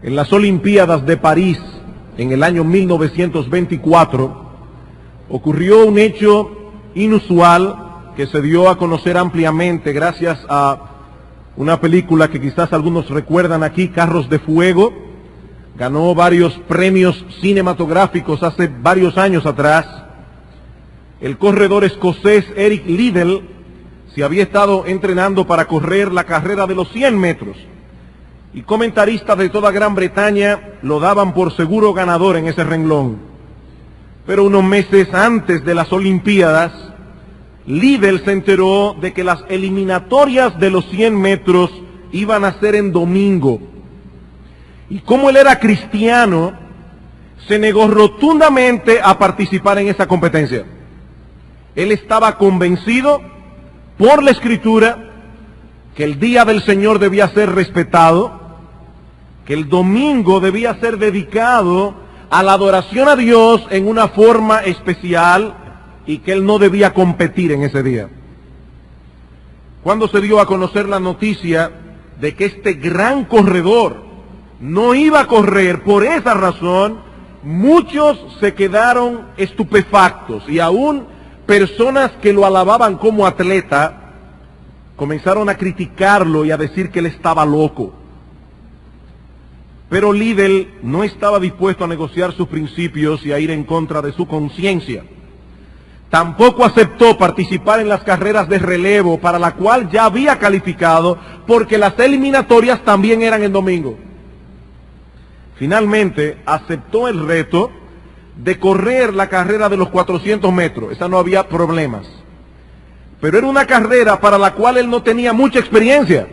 En las Olimpiadas de París, en el año 1924, ocurrió un hecho inusual que se dio a conocer ampliamente gracias a una película que quizás algunos recuerdan aquí, Carros de Fuego. Ganó varios premios cinematográficos hace varios años atrás. El corredor escocés Eric Liddell se había estado entrenando para correr la carrera de los 100 metros. Y comentaristas de toda Gran Bretaña lo daban por seguro ganador en ese renglón. Pero unos meses antes de las Olimpiadas, Liddell se enteró de que las eliminatorias de los 100 metros iban a ser en domingo. Y como él era cristiano, se negó rotundamente a participar en esa competencia. Él estaba convencido por la Escritura que el día del Señor debía ser respetado, que el domingo debía ser dedicado a la adoración a Dios en una forma especial y que él no debía competir en ese día. Cuando se dio a conocer la noticia de que este gran corredor no iba a correr por esa razón, muchos se quedaron estupefactos y aún personas que lo alababan como atleta comenzaron a criticarlo y a decir que él estaba loco. Pero Liddell no estaba dispuesto a negociar sus principios y a ir en contra de su conciencia. Tampoco aceptó participar en las carreras de relevo para la cual ya había calificado porque las eliminatorias también eran el domingo. Finalmente aceptó el reto de correr la carrera de los 400 metros. Esa no había problemas. Pero era una carrera para la cual él no tenía mucha experiencia.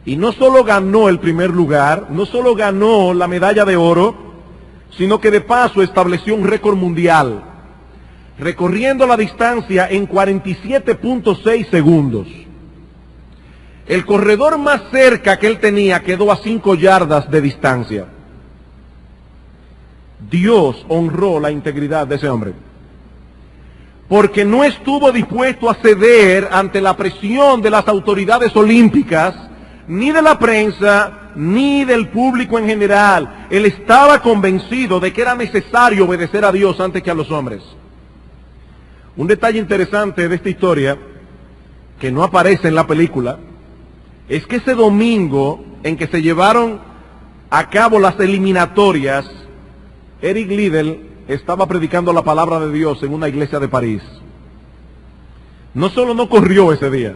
Y no solo ganó el primer lugar, no solo ganó la medalla de oro, sino que de paso estableció un récord mundial, recorriendo la distancia en 47.6 segundos. El corredor más cerca que él tenía quedó a 5 yardas de distancia. Dios honró la integridad de ese hombre, porque no estuvo dispuesto a ceder ante la presión de las autoridades olímpicas, ni de la prensa, ni del público en general. Él estaba convencido de que era necesario obedecer a Dios antes que a los hombres. Un detalle interesante de esta historia, que no aparece en la película, es que ese domingo en que se llevaron a cabo las eliminatorias, Eric Liddell estaba predicando la palabra de Dios en una iglesia de París. No solo no corrió ese día,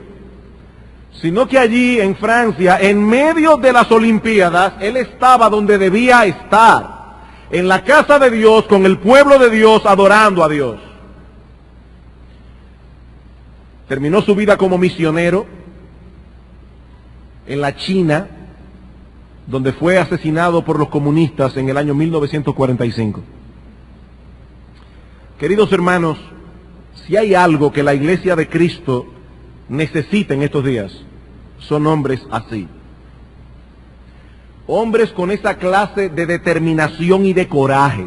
sino que allí en Francia, en medio de las Olimpiadas, él estaba donde debía estar, en la casa de Dios, con el pueblo de Dios, adorando a Dios. Terminó su vida como misionero en la China, donde fue asesinado por los comunistas en el año 1945. Queridos hermanos, si hay algo que la Iglesia de Cristo necesita en estos días, son hombres así. Hombres con esa clase de determinación y de coraje.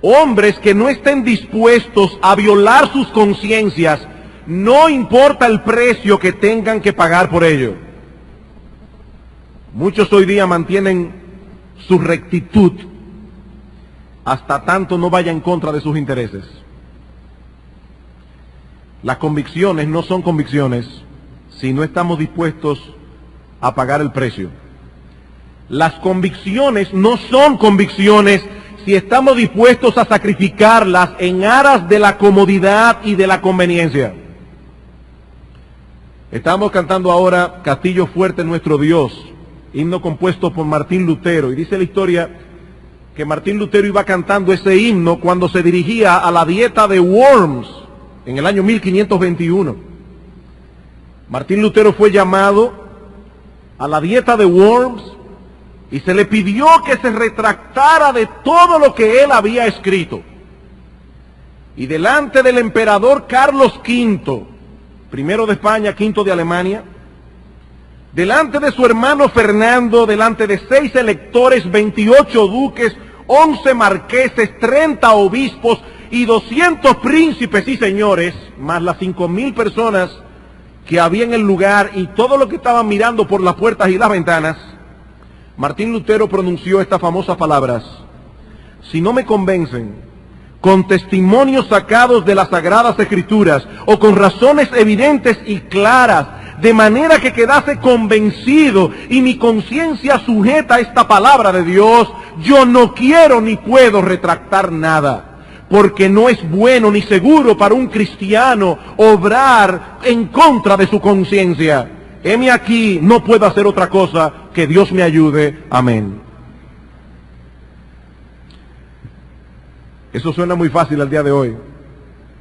Hombres que no estén dispuestos a violar sus conciencias, no importa el precio que tengan que pagar por ello. Muchos hoy día mantienen su rectitud hasta tanto no vaya en contra de sus intereses. Las convicciones no son convicciones si no estamos dispuestos a pagar el precio. Las convicciones no son convicciones si estamos dispuestos a sacrificarlas en aras de la comodidad y de la conveniencia. Estamos cantando ahora Castillo Fuerte Nuestro Dios, himno compuesto por Martín Lutero, y dice la historia que Martín Lutero iba cantando ese himno cuando se dirigía a la dieta de Worms en el año 1521. Martín Lutero fue llamado a la dieta de Worms y se le pidió que se retractara de todo lo que él había escrito. Y delante del emperador Carlos V, primero de España, quinto de Alemania, delante de su hermano Fernando, delante de 6 electores, 28 duques, 11 marqueses, 30 obispos y 200 príncipes y señores, más las 5.000 personas que había en el lugar y todo lo que estaban mirando por las puertas y las ventanas, Martín Lutero pronunció estas famosas palabras: si no me convencen con testimonios sacados de las Sagradas Escrituras o con razones evidentes y claras, de manera que quedase convencido y mi conciencia sujeta a esta palabra de Dios, yo no quiero ni puedo retractar nada, porque no es bueno ni seguro para un cristiano obrar en contra de su conciencia. Heme aquí, no puedo hacer otra cosa, que Dios me ayude. Amén. Eso suena muy fácil al día de hoy.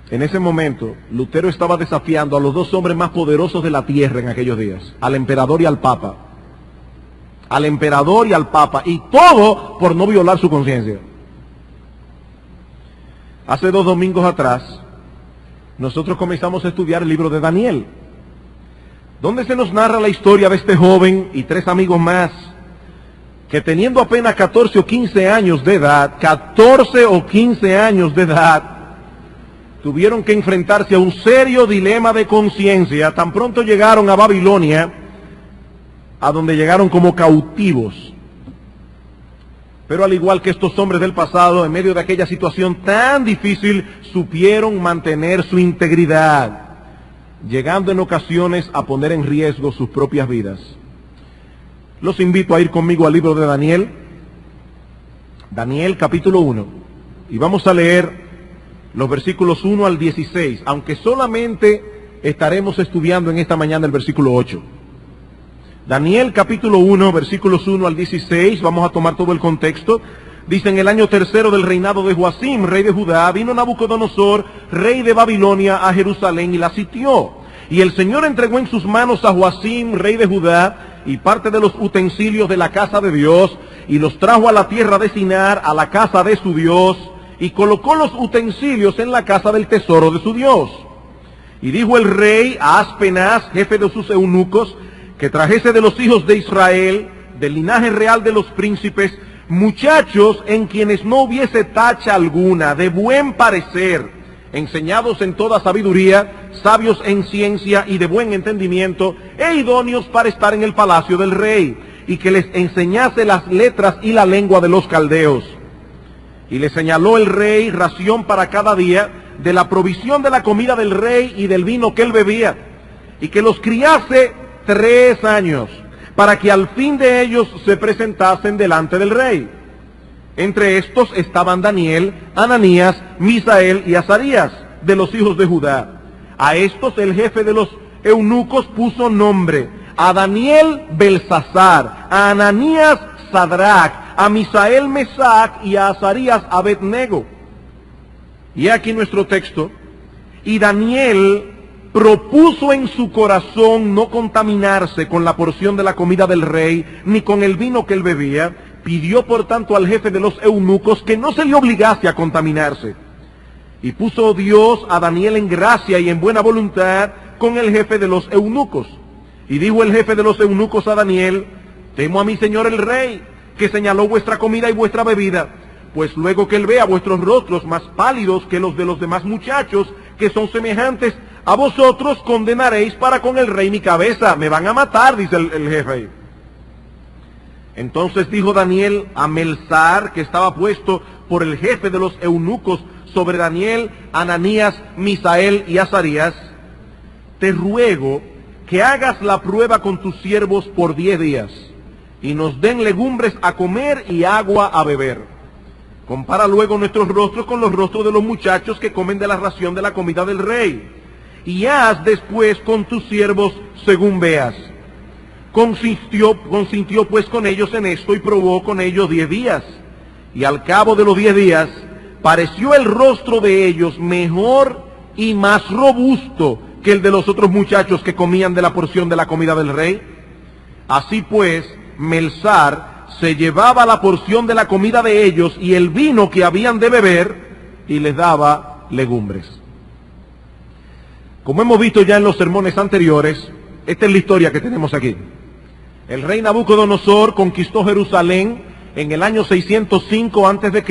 En ese momento, Lutero estaba desafiando a los dos hombres más poderosos de la tierra en aquellos días, al emperador y al papa. Al emperador y al papa, y todo por no violar su conciencia. Hace 2 domingos atrás, nosotros comenzamos a estudiar el libro de Daniel, donde se nos narra la historia de este joven y 3 amigos más, que teniendo apenas 14 o 15 años de edad, 14 o 15 años de edad, tuvieron que enfrentarse a un serio dilema de conciencia. Tan pronto llegaron a Babilonia, a donde llegaron como cautivos. Pero al igual que estos hombres del pasado, en medio de aquella situación tan difícil, supieron mantener su integridad, llegando en ocasiones a poner en riesgo sus propias vidas. Los invito a ir conmigo al libro de Daniel, Daniel capítulo 1, y vamos a leer los versículos 1 al 16, aunque solamente estaremos estudiando en esta mañana el versículo 8. Daniel capítulo 1, versículos 1 al 16, vamos a tomar todo el contexto. Dice: en el año 3 del reinado de Joacim, rey de Judá, vino Nabucodonosor, rey de Babilonia, a Jerusalén y la sitió. Y el Señor entregó en sus manos a Joacim, rey de Judá, y parte de los utensilios de la casa de Dios, y los trajo a la tierra de Sinar, a la casa de su Dios, y colocó los utensilios en la casa del tesoro de su Dios. Y dijo el rey a Aspenaz, jefe de sus eunucos, que trajese de los hijos de Israel, del linaje real de los príncipes, muchachos en quienes no hubiese tacha alguna, de buen parecer, enseñados en toda sabiduría, sabios en ciencia y de buen entendimiento, e idóneos para estar en el palacio del rey, y que les enseñase las letras y la lengua de los caldeos. Y le señaló el rey ración para cada día de la provisión de la comida del rey y del vino que él bebía, y que los criase 3 años, para que al fin de ellos se presentasen delante del rey. Entre estos estaban Daniel, Ananías, Misael y Azarías, de los hijos de Judá. A estos el jefe de los eunucos puso nombre: a Daniel Belsasar, a Ananías Sadrach, a Misael Mesac y a Azarías Abednego. Y aquí nuestro texto: y Daniel propuso en su corazón no contaminarse con la porción de la comida del rey, ni con el vino que él bebía. Pidió por tanto al jefe de los eunucos que no se le obligase a contaminarse. Y puso Dios a Daniel en gracia y en buena voluntad con el jefe de los eunucos. Y dijo el jefe de los eunucos a Daniel: temo a mi señor el rey, que señaló vuestra comida y vuestra bebida, pues luego que él vea vuestros rostros más pálidos que los de los demás muchachos, que son semejantes a vosotros, condenaréis para con el rey mi cabeza. Me van a matar, dice el jefe. Entonces dijo Daniel a Melsar, que estaba puesto por el jefe de los eunucos sobre Daniel, Ananías, Misael y Azarías: te ruego que hagas la prueba con tus siervos por 10 días, y nos den legumbres a comer y agua a beber. Compara luego nuestros rostros con los rostros de los muchachos que comen de la ración de la comida del rey, y haz después con tus siervos según veas. Consintió pues con ellos en esto, y probó con ellos 10 días. Y al cabo de los 10 días, pareció el rostro de ellos mejor y más robusto que el de los otros muchachos que comían de la porción de la comida del rey. Así pues, Melsar se llevaba la porción de la comida de ellos y el vino que habían de beber, y les daba legumbres. Como hemos visto ya en los sermones anteriores, esta es la historia que tenemos aquí. El rey Nabucodonosor conquistó Jerusalén en el año 605 a.C.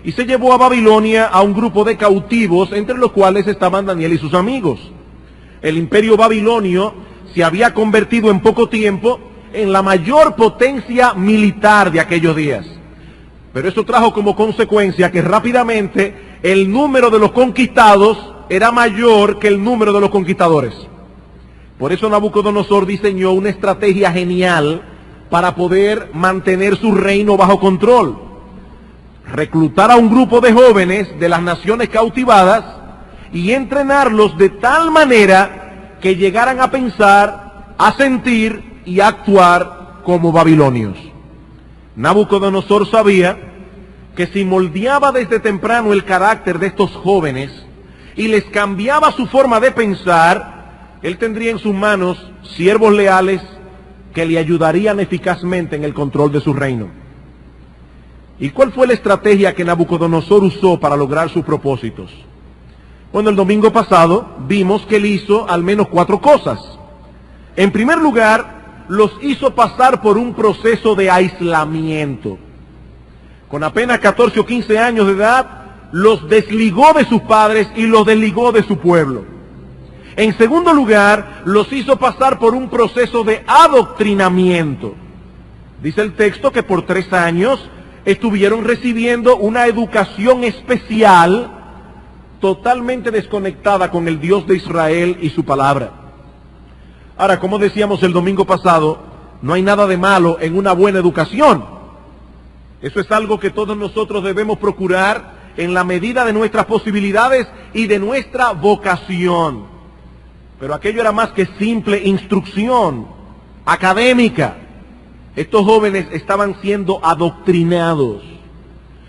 y se llevó a Babilonia a un grupo de cautivos, entre los cuales estaban Daniel y sus amigos. El imperio babilonio se había convertido en poco tiempo en la mayor potencia militar de aquellos días. Pero eso trajo como consecuencia que rápidamente el número de los conquistados era mayor que el número de los conquistadores. Por eso Nabucodonosor diseñó una estrategia genial para poder mantener su reino bajo control. Reclutar a un grupo de jóvenes de las naciones cautivadas y entrenarlos de tal manera que llegaran a pensar, a sentir y a actuar como babilonios. Nabucodonosor sabía que si moldeaba desde temprano el carácter de estos jóvenes y les cambiaba su forma de pensar, él tendría en sus manos siervos leales que le ayudarían eficazmente en el control de su reino. ¿Y cuál fue la estrategia que Nabucodonosor usó para lograr sus propósitos? Bueno, el domingo pasado vimos que él hizo al menos 4 cosas. En primer lugar, los hizo pasar por un proceso de aislamiento. Con apenas 14 o 15 años de edad, los desligó de sus padres y los desligó de su pueblo. En segundo lugar, los hizo pasar por un proceso de adoctrinamiento. Dice el texto que por 3 años estuvieron recibiendo una educación especial totalmente desconectada con el Dios de Israel y su palabra. Ahora, como decíamos el domingo pasado, no hay nada de malo en una buena educación. Eso es algo que todos nosotros debemos procurar en la medida de nuestras posibilidades y de nuestra vocación. Pero aquello era más que simple instrucción académica. Estos jóvenes estaban siendo adoctrinados.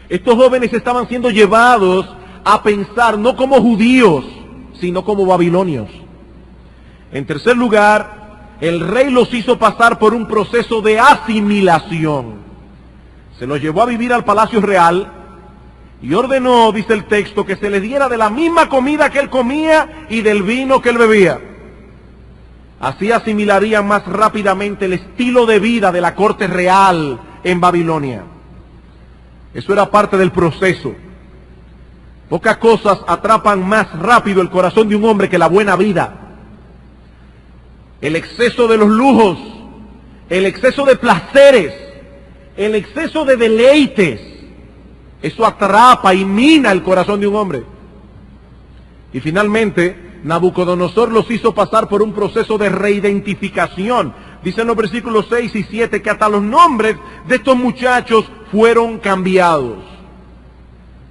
Estos jóvenes estaban siendo llevados a pensar no como judíos, sino como babilonios. En tercer lugar, el rey los hizo pasar por un proceso de asimilación. Se los llevó a vivir al palacio real y ordenó, dice el texto, que se les diera de la misma comida que él comía y del vino que él bebía. Así asimilarían más rápidamente el estilo de vida de la corte real en Babilonia. Eso era parte del proceso. Pocas cosas atrapan más rápido el corazón de un hombre que la buena vida. El exceso de los lujos, el exceso de placeres, el exceso de deleites, eso atrapa y mina el corazón de un hombre. Y finalmente, Nabucodonosor los hizo pasar por un proceso de reidentificación. Dicen los versículos 6 y 7 que hasta los nombres de estos muchachos fueron cambiados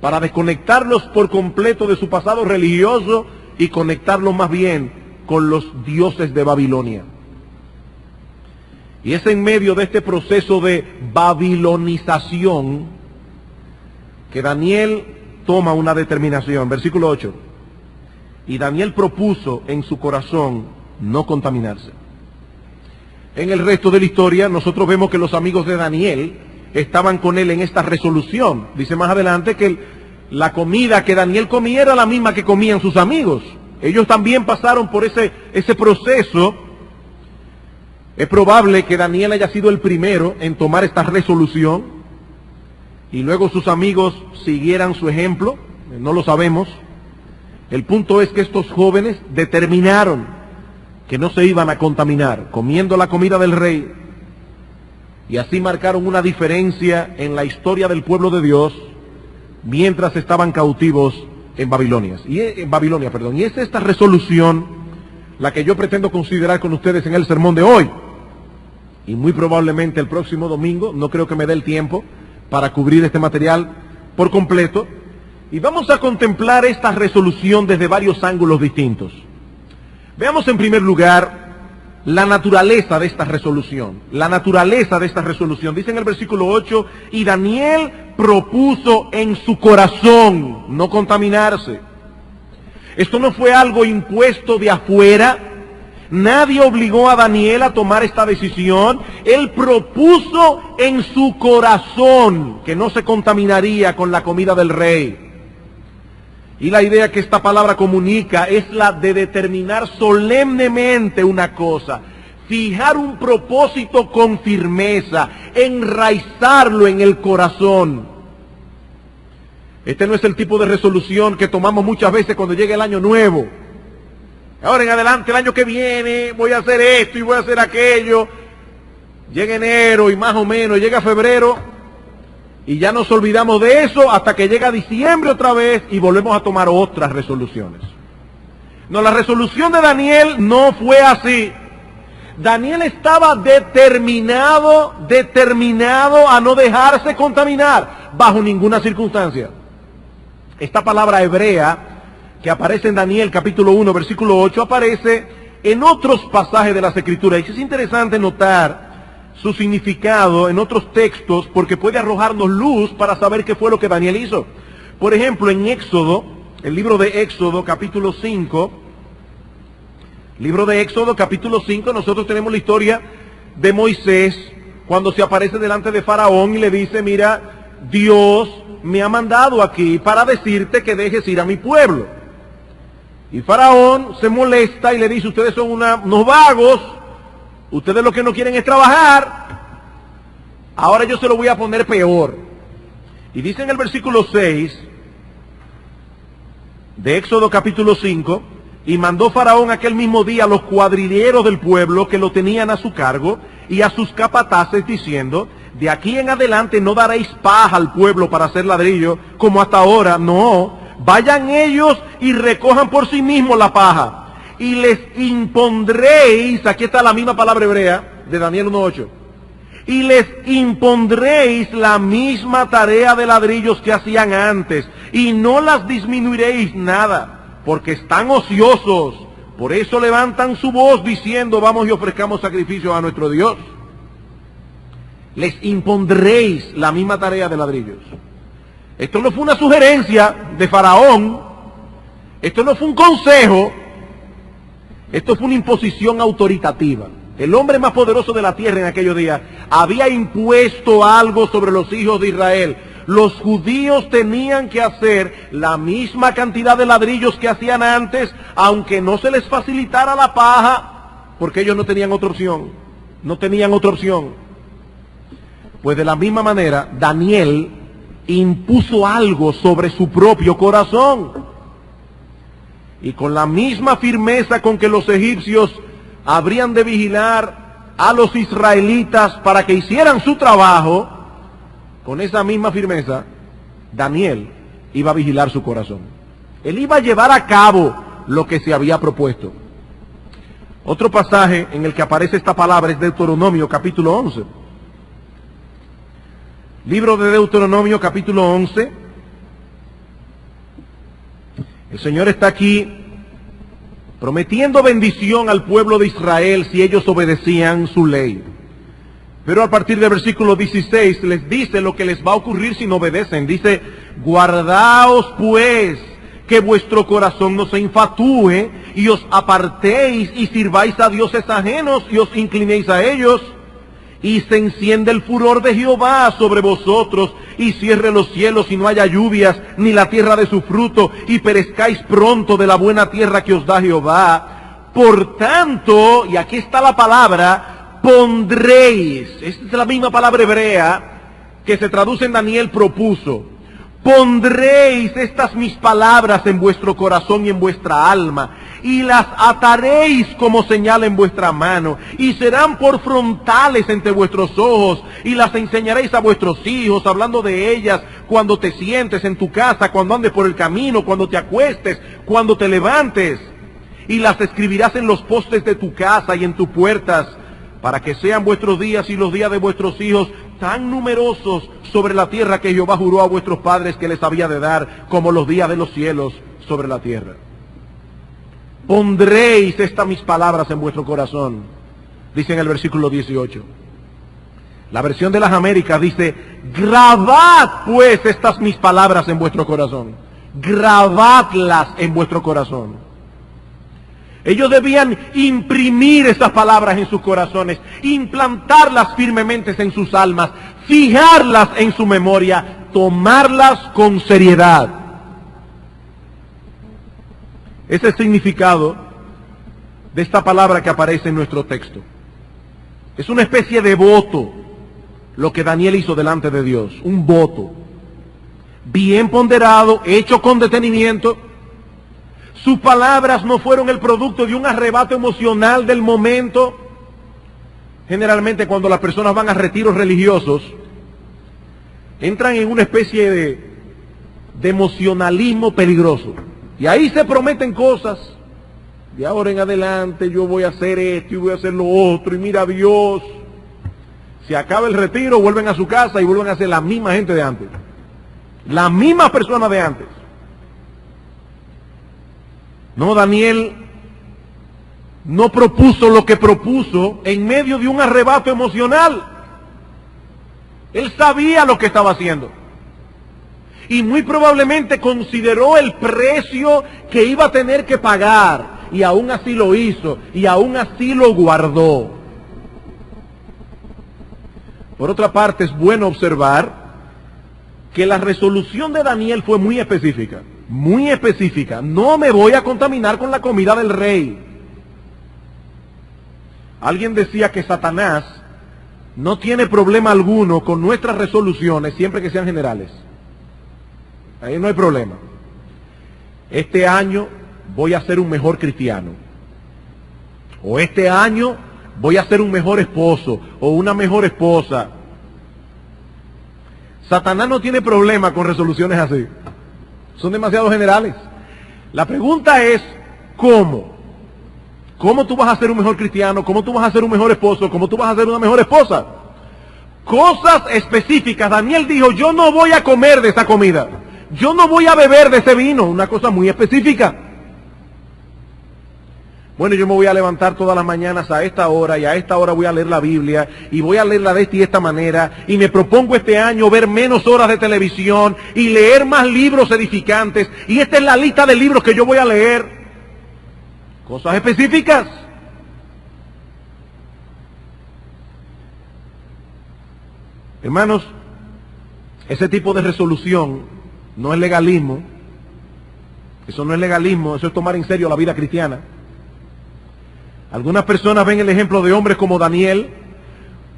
para desconectarlos por completo de su pasado religioso y conectarlos más bien con los dioses de Babilonia. Y es en medio de este proceso de babilonización que Daniel toma una determinación. Versículo 8. Y Daniel propuso en su corazón no contaminarse. En el resto de la historia nosotros vemos que los amigos de Daniel estaban con él en esta resolución. Dice más adelante que la comida que Daniel comía era la misma que comían sus amigos. Ellos también pasaron por ese proceso. Es probable que Daniel haya sido el primero en tomar esta resolución y luego sus amigos siguieran su ejemplo. No lo sabemos. El punto es que estos jóvenes determinaron que no se iban a contaminar comiendo la comida del rey, y así marcaron una diferencia en la historia del pueblo de Dios mientras estaban cautivos en Babilonia. Y es esta resolución la que yo pretendo considerar con ustedes en el sermón de hoy. Y muy probablemente el próximo domingo, no creo que me dé el tiempo para cubrir este material por completo. Y vamos a contemplar esta resolución desde varios ángulos distintos. Veamos en primer lugar la naturaleza de esta resolución. La naturaleza de esta resolución. Dice en el versículo 8, y Daniel propuso en su corazón no contaminarse. Esto no fue algo impuesto de afuera. Nadie obligó a Daniel a tomar esta decisión. Él propuso en su corazón que no se contaminaría con la comida del rey. Y la idea que esta palabra comunica es la de determinar solemnemente una cosa, fijar un propósito con firmeza, enraizarlo en el corazón. Este no es el tipo de resolución que tomamos muchas veces cuando llega el año nuevo. Ahora en adelante, el año que viene, voy a hacer esto y voy a hacer aquello. Llega enero y más o menos llega febrero y ya nos olvidamos de eso hasta que llega diciembre otra vez y volvemos a tomar otras resoluciones. No, la resolución de Daniel no fue así. Daniel estaba determinado a no dejarse contaminar bajo ninguna circunstancia. Esta palabra hebrea que aparece en Daniel capítulo 1 versículo 8 aparece en otros pasajes de las Escrituras. Y es interesante notar su significado en otros textos porque puede arrojarnos luz para saber qué fue lo que Daniel hizo. Por ejemplo, en Éxodo, el libro de Éxodo capítulo 5, nosotros tenemos la historia de Moisés cuando se aparece delante de Faraón y le dice, mira, Dios me ha mandado aquí para decirte que dejes ir a mi pueblo. Y Faraón se molesta y le dice, ustedes son unos vagos, ustedes lo que no quieren es trabajar, ahora yo se lo voy a poner peor. Y dice en el versículo 6 de Éxodo capítulo 5, y mandó Faraón aquel mismo día a los cuadrilleros del pueblo que lo tenían a su cargo y a sus capataces diciendo, de aquí en adelante no daréis paja al pueblo para hacer ladrillo como hasta ahora, no, vayan ellos y recojan por sí mismos la paja y les impondréis, aquí está la misma palabra hebrea de Daniel 1:8, y les impondréis la misma tarea de ladrillos que hacían antes y no las disminuiréis nada. Porque están ociosos, por eso levantan su voz diciendo, vamos y ofrezcamos sacrificios a nuestro Dios. Les impondréis la misma tarea de ladrillos. Esto no fue una sugerencia de Faraón, esto no fue un consejo, esto fue una imposición autoritativa. El hombre más poderoso de la tierra en aquellos días había impuesto algo sobre los hijos de Israel. Los judíos tenían que hacer la misma cantidad de ladrillos que hacían antes, aunque no se les facilitara la paja, porque ellos no tenían otra opción. Pues de la misma manera, Daniel impuso algo sobre su propio corazón. Y con la misma firmeza con que los egipcios habrían de vigilar a los israelitas para que hicieran su trabajo, con esa misma firmeza, Daniel iba a vigilar su corazón. Él iba a llevar a cabo lo que se había propuesto. Otro pasaje en el que aparece esta palabra es Deuteronomio capítulo 11. Libro de Deuteronomio capítulo 11. El Señor está aquí prometiendo bendición al pueblo de Israel si ellos obedecían su ley. Pero a partir del versículo 16 les dice lo que les va a ocurrir si no obedecen. Dice, guardaos pues que vuestro corazón no se infatúe y os apartéis y sirváis a dioses ajenos y os inclinéis a ellos. Y se enciende el furor de Jehová sobre vosotros y cierre los cielos y no haya lluvias ni la tierra de su fruto y perezcáis pronto de la buena tierra que os da Jehová. Por tanto, y aquí está la palabra, pondréis, esta es la misma palabra hebrea que se traduce en Daniel propuso, pondréis estas mis palabras en vuestro corazón y en vuestra alma, y las ataréis como señal en vuestra mano, y serán por frontales entre vuestros ojos, y las enseñaréis a vuestros hijos, hablando de ellas cuando te sientes en tu casa, cuando andes por el camino, cuando te acuestes, cuando te levantes, y las escribirás en los postes de tu casa y en tus puertas, para que sean vuestros días y los días de vuestros hijos tan numerosos sobre la tierra que Jehová juró a vuestros padres que les había de dar, como los días de los cielos sobre la tierra. Pondréis estas mis palabras en vuestro corazón, dice en el versículo 18. La versión de las Américas dice, grabad pues estas mis palabras en vuestro corazón. Grabadlas en vuestro corazón. Ellos debían imprimir esas palabras en sus corazones, implantarlas firmemente en sus almas, fijarlas en su memoria, tomarlas con seriedad. Ese es el significado de esta palabra que aparece en nuestro texto. Es una especie de voto lo que Daniel hizo delante de Dios, un voto bien ponderado, hecho con detenimiento, Sus palabras no fueron el producto de un arrebato emocional del momento. Generalmente cuando las personas van a retiros religiosos, entran en una especie de emocionalismo peligroso. Y ahí se prometen cosas. De ahora en adelante yo voy a hacer esto y voy a hacer lo otro. Y mira Dios. Se acaba el retiro, vuelven a su casa y vuelven a ser la misma gente de antes. La misma persona de antes. No, Daniel no propuso lo que propuso en medio de un arrebato emocional. Él sabía lo que estaba haciendo. Y muy probablemente consideró el precio que iba a tener que pagar. Y aún así lo hizo. Y aún así lo guardó. Por otra parte, es bueno observar que la resolución de Daniel fue muy específica. Muy específica. No me voy a contaminar con la comida del rey. Alguien decía que Satanás no tiene problema alguno con nuestras resoluciones siempre que sean generales. Ahí no hay problema. Este año voy a ser un mejor cristiano. O este año voy a ser un mejor esposo o una mejor esposa. Satanás no tiene problema con resoluciones así. Son demasiado generales. La pregunta es, ¿cómo? ¿Cómo tú vas a ser un mejor cristiano? ¿Cómo tú vas a ser un mejor esposo? ¿Cómo tú vas a ser una mejor esposa? Cosas específicas. Daniel dijo, yo no voy a comer de esa comida. Yo no voy a beber de ese vino. Una cosa muy específica. Bueno, yo me voy a levantar todas las mañanas a esta hora y a esta hora voy a leer la Biblia y voy a leerla de esta y esta manera y me propongo este año ver menos horas de televisión y leer más libros edificantes y esta es la lista de libros que yo voy a leer. Cosas específicas. Hermanos, ese tipo de resolución no es legalismo. Eso no es legalismo, eso es tomar en serio la vida cristiana. Algunas personas ven el ejemplo de hombres como Daniel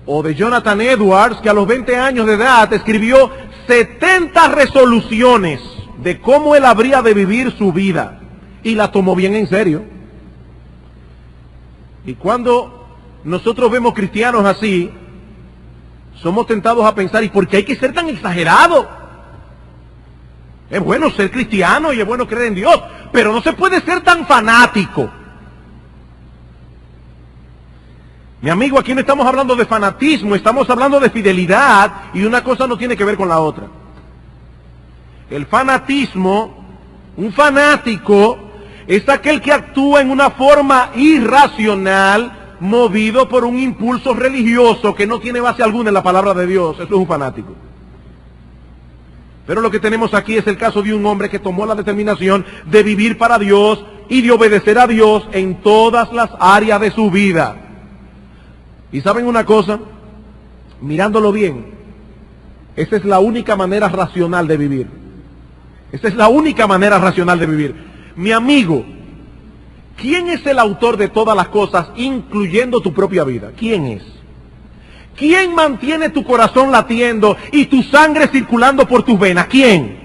o de Jonathan Edwards, que a los 20 años de edad escribió 70 resoluciones de cómo él habría de vivir su vida y la tomó bien en serio. Y cuando nosotros vemos cristianos así, somos tentados a pensar, ¿y por qué hay que ser tan exagerado? Es bueno ser cristiano y es bueno creer en Dios, pero no se puede ser tan fanático. Mi amigo, aquí no estamos hablando de fanatismo, estamos hablando de fidelidad y una cosa no tiene que ver con la otra. El fanatismo, un fanático, es aquel que actúa en una forma irracional, movido por un impulso religioso que no tiene base alguna en la palabra de Dios. Eso es un fanático. Pero lo que tenemos aquí es el caso de un hombre que tomó la determinación de vivir para Dios y de obedecer a Dios en todas las áreas de su vida. Y ¿saben una cosa? Mirándolo bien, esa es la única manera racional de vivir. Esa es la única manera racional de vivir. Mi amigo, ¿quién es el autor de todas las cosas, incluyendo tu propia vida? ¿Quién es? ¿Quién mantiene tu corazón latiendo y tu sangre circulando por tus venas? ¿Quién?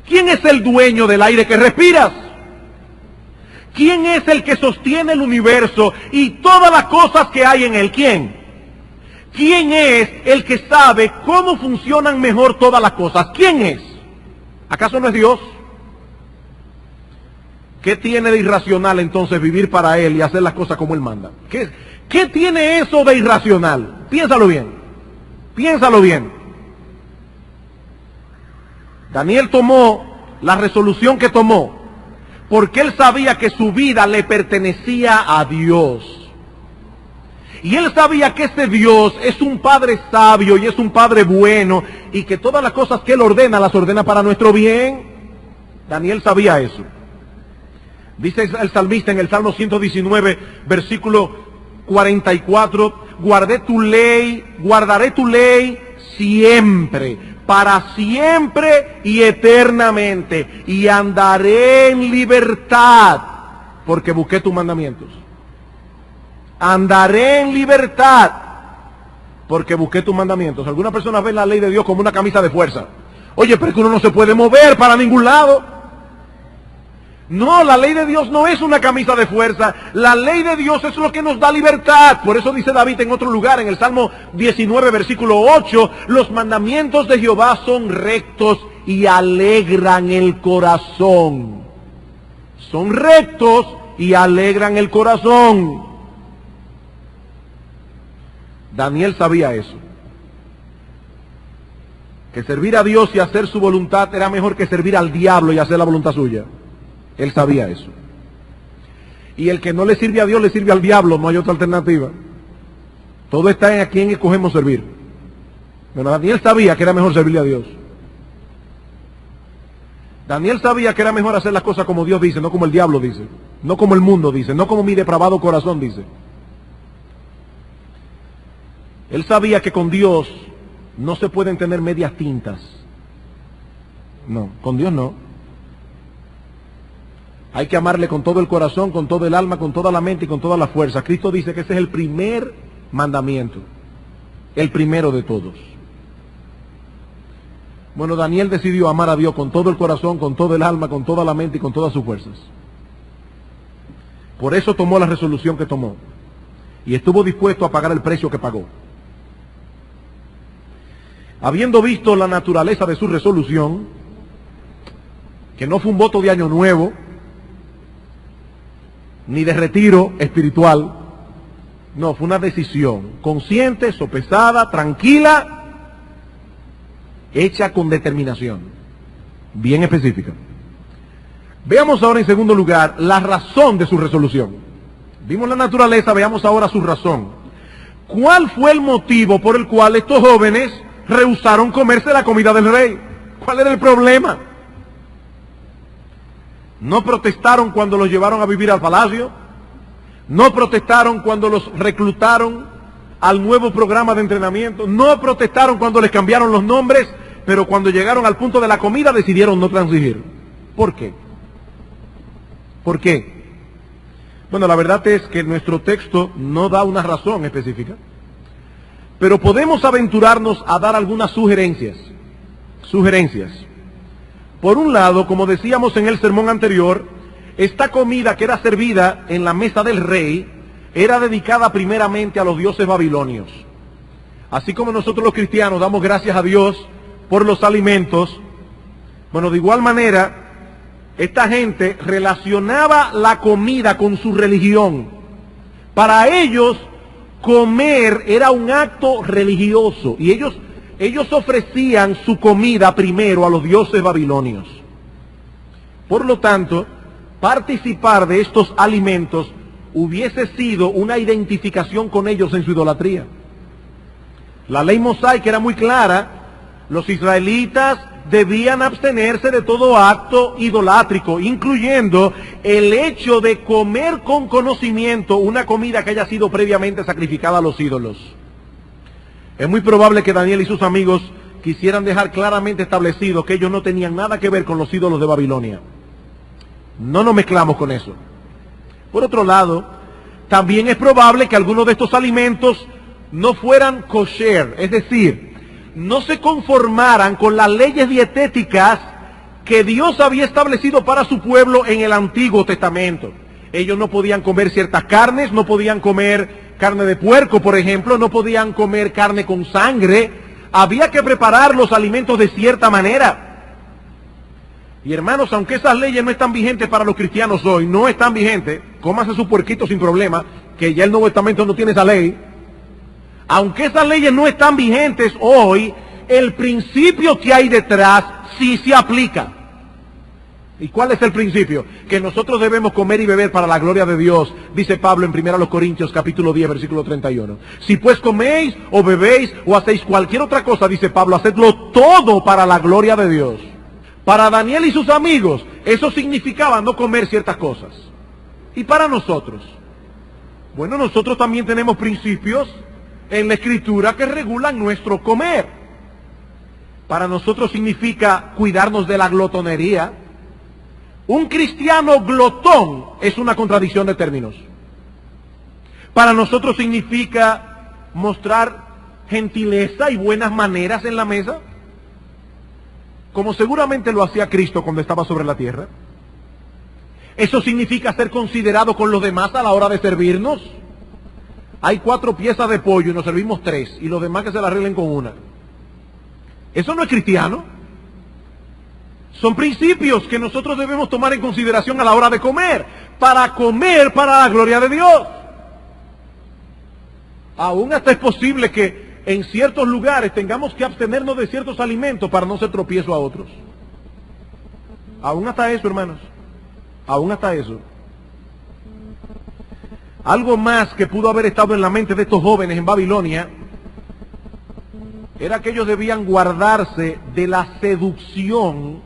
¿Quién es el dueño del aire que respiras? ¿Quién es el que sostiene el universo y todas las cosas que hay en él? ¿Quién? ¿Quién es el que sabe cómo funcionan mejor todas las cosas? ¿Quién es? ¿Acaso no es Dios? ¿Qué tiene de irracional entonces vivir para Él y hacer las cosas como Él manda? ¿Qué tiene eso de irracional? Piénsalo bien. Piénsalo bien. Daniel tomó la resolución que tomó porque él sabía que su vida le pertenecía a Dios. Y él sabía que ese Dios es un Padre sabio y es un Padre bueno y que todas las cosas que Él ordena, las ordena para nuestro bien. Daniel sabía eso. Dice el salmista en el Salmo 119, versículo 44, guardaré tu ley siempre, para siempre y eternamente, y andaré en libertad, porque busqué tus mandamientos. Andaré en libertad, porque busqué tus mandamientos. Algunas personas ven la ley de Dios como una camisa de fuerza. Oye, pero es que uno no se puede mover para ningún lado. No, la ley de Dios no es una camisa de fuerza. La ley de Dios es lo que nos da libertad. Por eso dice David en otro lugar, en el Salmo 19, versículo 8, los mandamientos de Jehová son rectos y alegran el corazón. Son rectos y alegran el corazón. Daniel sabía eso. Que servir a Dios y hacer su voluntad era mejor que servir al diablo y hacer la voluntad suya. Él sabía eso. Y el que no le sirve a Dios le sirve al diablo, no hay otra alternativa. Todo está en a quién escogemos servir. Bueno, Daniel sabía que era mejor servirle a Dios. Daniel sabía que era mejor hacer las cosas como Dios dice, no como el diablo dice, no como el mundo dice, no como mi depravado corazón dice. Él sabía que con Dios no se pueden tener medias tintas. No, con Dios no. Hay que amarle con todo el corazón, con todo el alma, con toda la mente y con toda la fuerza. Cristo dice que ese es el primer mandamiento, el primero de todos. Bueno, Daniel decidió amar a Dios con todo el corazón, con todo el alma, con toda la mente y con todas sus fuerzas. Por eso tomó la resolución que tomó y estuvo dispuesto a pagar el precio que pagó. Habiendo visto la naturaleza de su resolución, que no fue un voto de año nuevo, ni de retiro espiritual, no, fue una decisión consciente, sopesada, tranquila, hecha con determinación, bien específica. Veamos ahora en segundo lugar la razón de su resolución. Vimos la naturaleza, veamos ahora su razón. ¿Cuál fue el motivo por el cual estos jóvenes rehusaron comerse la comida del rey? ¿Cuál era el problema? No protestaron cuando los llevaron a vivir al palacio. No protestaron cuando los reclutaron al nuevo programa de entrenamiento. No protestaron cuando les cambiaron los nombres. Pero cuando llegaron al punto de la comida decidieron no transigir. ¿Por qué? ¿Por qué? Bueno, la verdad es que nuestro texto no da una razón específica. Pero podemos aventurarnos a dar algunas sugerencias. Por un lado, como decíamos en el sermón anterior, esta comida que era servida en la mesa del rey era dedicada primeramente a los dioses babilonios. Así como nosotros los cristianos damos gracias a Dios por los alimentos, bueno, de igual manera, esta gente relacionaba la comida con su religión. Para ellos, comer era un acto religioso y ellos ofrecían su comida primero a los dioses babilonios. Por lo tanto, participar de estos alimentos hubiese sido una identificación con ellos en su idolatría. La ley mosaica era muy clara. Los israelitas debían abstenerse de todo acto idolátrico, incluyendo el hecho de comer con conocimiento una comida que haya sido previamente sacrificada a los ídolos. Es muy probable que Daniel y sus amigos quisieran dejar claramente establecido que ellos no tenían nada que ver con los ídolos de Babilonia. No nos mezclamos con eso. Por otro lado, también es probable que algunos de estos alimentos no fueran kosher, es decir, no se conformaran con las leyes dietéticas que Dios había establecido para su pueblo en el Antiguo Testamento. Ellos no podían comer ciertas carnes, no podían comer carne de puerco, por ejemplo, no podían comer carne con sangre. Había que preparar los alimentos de cierta manera. Y hermanos, aunque esas leyes no están vigentes para los cristianos hoy, no están vigentes, cómase su puerquito sin problema, que ya el Nuevo Testamento no tiene esa ley. Aunque esas leyes no están vigentes hoy, el principio que hay detrás sí se aplica. ¿Y cuál es el principio? Que nosotros debemos comer y beber para la gloria de Dios, dice Pablo en 1 Corintios capítulo 10, versículo 31. Si pues coméis o bebéis o hacéis cualquier otra cosa, dice Pablo, hacedlo todo para la gloria de Dios. Para Daniel y sus amigos, eso significaba no comer ciertas cosas. ¿Y para nosotros? Bueno, nosotros también tenemos principios en la Escritura que regulan nuestro comer. Para nosotros significa cuidarnos de la glotonería. Un cristiano glotón es una contradicción de términos. Para nosotros significa mostrar gentileza y buenas maneras en la mesa, como seguramente lo hacía Cristo cuando estaba sobre la tierra. ¿Eso significa ser considerado con los demás a la hora de servirnos? Hay 4 piezas de pollo y nos servimos 3, y los demás que se la arreglen con una. Eso no es cristiano. Son principios que nosotros debemos tomar en consideración a la hora de comer para la gloria de Dios. Aún hasta es posible que en ciertos lugares tengamos que abstenernos de ciertos alimentos para no ser tropiezo a otros. Aún hasta eso, hermanos. Aún hasta eso. Algo más que pudo haber estado en la mente de estos jóvenes en Babilonia era que ellos debían guardarse de la seducción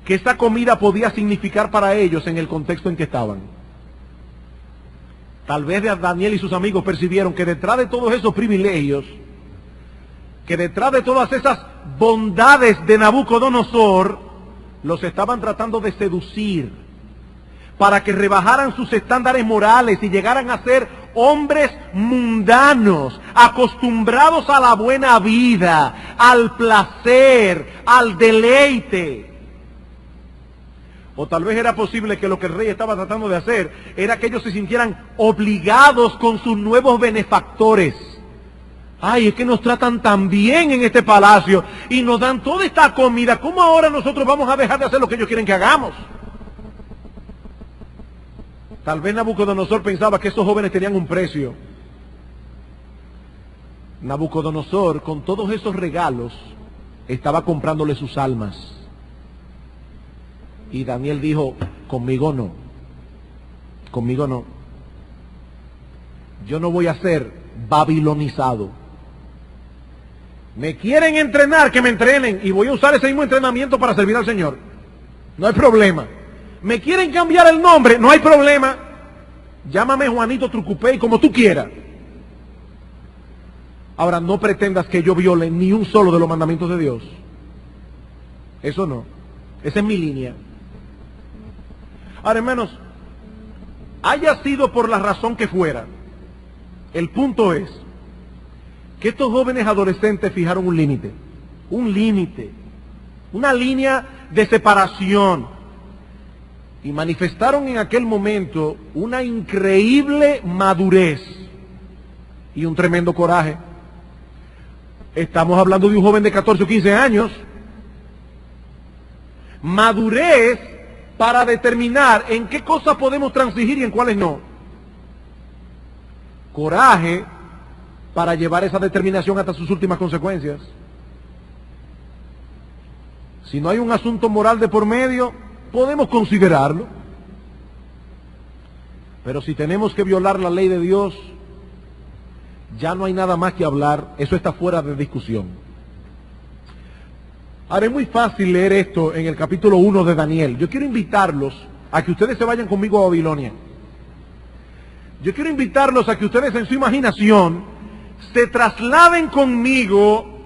que esa comida podía significar para ellos en el contexto en que estaban. Tal vez Daniel y sus amigos percibieron que detrás de todos esos privilegios, que detrás de todas esas bondades de Nabucodonosor, los estaban tratando de seducir para que rebajaran sus estándares morales y llegaran a ser hombres mundanos, acostumbrados a la buena vida, al placer, al deleite. O tal vez era posible que lo que el rey estaba tratando de hacer era que ellos se sintieran obligados con sus nuevos benefactores. Ay, es que nos tratan tan bien en este palacio y nos dan toda esta comida. ¿Cómo ahora nosotros vamos a dejar de hacer lo que ellos quieren que hagamos? Tal vez Nabucodonosor pensaba que esos jóvenes tenían un precio. Nabucodonosor, con todos esos regalos, estaba comprándole sus almas. Y Daniel dijo, conmigo no. Conmigo no. Yo no voy a ser babilonizado. Me quieren entrenar, que me entrenen. Y voy a usar ese mismo entrenamiento para servir al Señor. No hay problema. ¿Me quieren cambiar el nombre? No hay problema. Llámame Juanito Trucupey, como tú quieras. Ahora, no pretendas que yo viole ni un solo de los mandamientos de Dios. Eso no. Esa es mi línea. Ahora, hermanos, haya sido por la razón que fuera, el punto es que estos jóvenes adolescentes fijaron un límite, una línea de separación. Y manifestaron en aquel momento una increíble madurez y un tremendo coraje. Estamos hablando de un joven de 14 o 15 años. Madurez para determinar en qué cosas podemos transigir y en cuáles no. Coraje para llevar esa determinación hasta sus últimas consecuencias. Si no hay un asunto moral de por medio, podemos considerarlo, pero si tenemos que violar la ley de Dios, ya no hay nada más que hablar, eso está fuera de discusión. Ahora es muy fácil leer esto en el capítulo 1 de Daniel. Yo quiero invitarlos a que ustedes se vayan conmigo a Babilonia. Yo quiero invitarlos a que ustedes en su imaginación se trasladen conmigo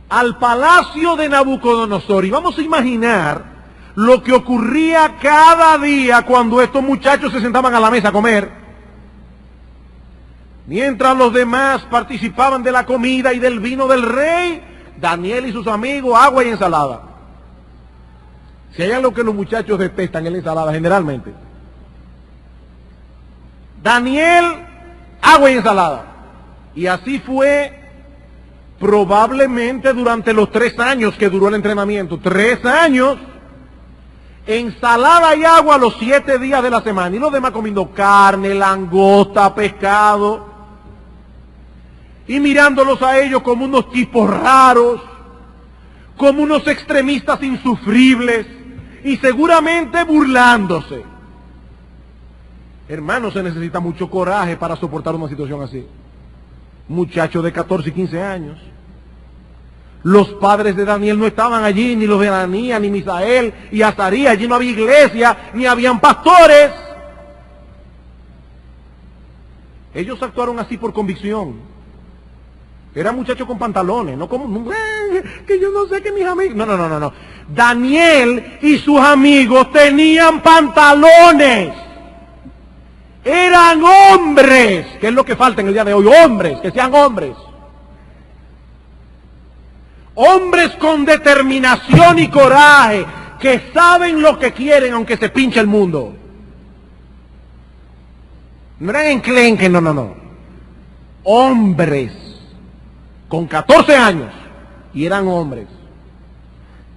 al palacio de Nabucodonosor y vamos a imaginar lo que ocurría cada día cuando estos muchachos se sentaban a la mesa a comer. Mientras los demás participaban de la comida y del vino del rey, Daniel y sus amigos, agua y ensalada. Si hay algo que los muchachos detestan, es la ensalada generalmente. Daniel, agua y ensalada. Y así fue probablemente durante los 3 años que duró el entrenamiento. 3 años. Ensalada y agua los 7 días de la semana. Y los demás comiendo carne, langosta, pescado. Y mirándolos a ellos como unos tipos raros, como unos extremistas insufribles, y seguramente burlándose. Hermanos, se necesita mucho coraje para soportar una situación así. Muchachos de 14 y 15 años. Los padres de Daniel no estaban allí, ni los de Ananías, ni Misael y Azarías. Allí no había iglesia, ni habían pastores. Ellos actuaron así por convicción. Eran muchachos con pantalones, no como que yo no sé que mis amigos. No. Daniel y sus amigos tenían pantalones. Eran hombres, que es lo que falta en el día de hoy, hombres, que sean hombres. Hombres con determinación y coraje, que saben lo que quieren aunque se pinche el mundo. No eran enclenques, no. Hombres con 14 años y eran hombres.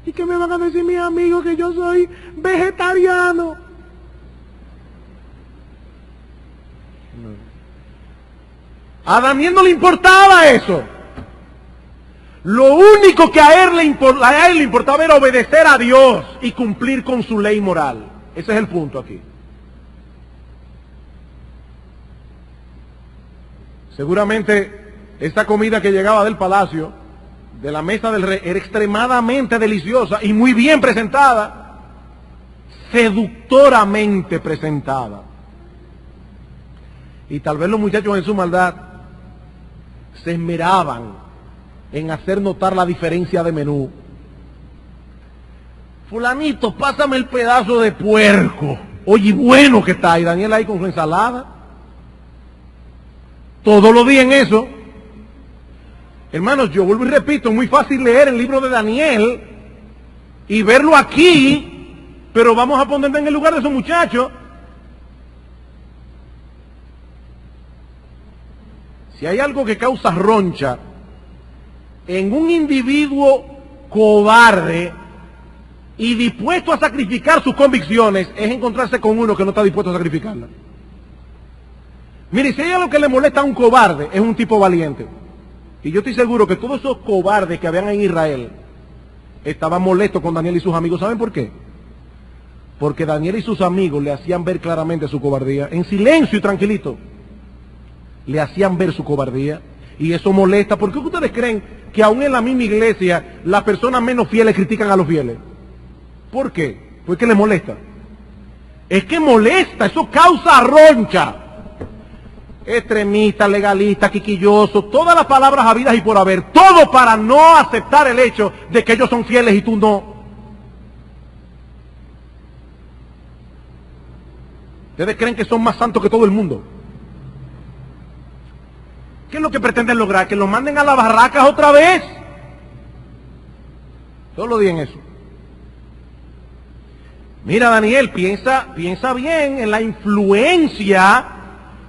¿Y qué me van a decir mis amigos que yo soy vegetariano? A Daniel no le importaba eso. Lo único que a él le importaba era obedecer a Dios y cumplir con su ley moral. Ese es el punto aquí. Seguramente esta comida que llegaba del palacio, de la mesa del rey, era extremadamente deliciosa y muy bien presentada, seductoramente presentada. Y tal vez los muchachos en su maldad se esmeraban en hacer notar la diferencia de menú. Fulanito, pásame el pedazo de puerco. Oye, bueno que está. Y Daniel ahí con su ensalada. Todos los días en eso. Hermanos, yo vuelvo y repito, es muy fácil leer el libro de Daniel y verlo aquí, pero vamos a ponerme en el lugar de esos muchachos. Si hay algo que causa roncha en un individuo cobarde y dispuesto a sacrificar sus convicciones, es encontrarse con uno que no está dispuesto a sacrificarla. Mire, si hay algo que le molesta a un cobarde, es un tipo valiente. Y yo estoy seguro que todos esos cobardes que habían en Israel estaban molestos con Daniel y sus amigos. ¿Saben por qué? Porque Daniel y sus amigos le hacían ver claramente su cobardía, en silencio y tranquilito. Le hacían ver su cobardía. Y eso molesta. ¿Por qué ustedes creen que aún en la misma iglesia las personas menos fieles critican a los fieles? ¿Por qué? Porque les molesta. Es que molesta, eso causa roncha. Extremista, legalista, quiquilloso, todas las palabras habidas y por haber, todo para no aceptar el hecho de que ellos son fieles y tú no. Ustedes creen que son más santos que todo el mundo. ¿Qué es lo que pretenden lograr? ¿Que los manden a las barracas otra vez? Solo digan eso. Mira, Daniel, piensa bien en la influencia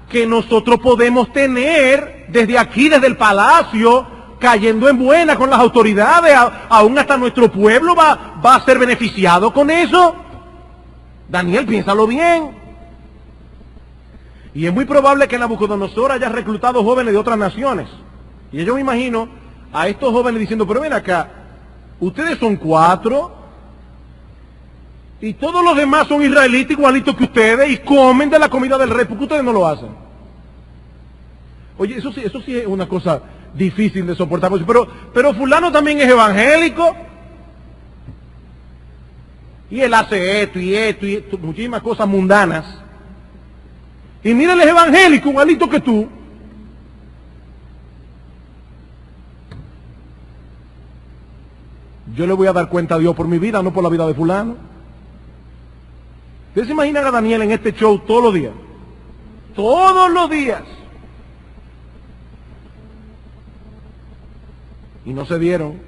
que nosotros podemos tener desde aquí, desde el palacio, cayendo en buena con las autoridades, aún hasta nuestro pueblo va a ser beneficiado con eso. Daniel, piénsalo bien. Y es muy probable que Nabucodonosor haya reclutado jóvenes de otras naciones. Y yo me imagino a estos jóvenes diciendo, pero ven acá, ustedes son 4 y todos los demás son israelitas igualitos que ustedes y comen de la comida del rey, ¿por qué ustedes no lo hacen? Oye, eso sí es una cosa difícil de soportar, pero fulano también es evangélico y él hace esto y esto, muchísimas cosas mundanas. Y mira, él es evangélico, igualito que tú. Yo le voy a dar cuenta a Dios por mi vida, no por la vida de fulano. ¿Ustedes se imaginan a Daniel en este show todos los días? Todos los días. Y no se dieron.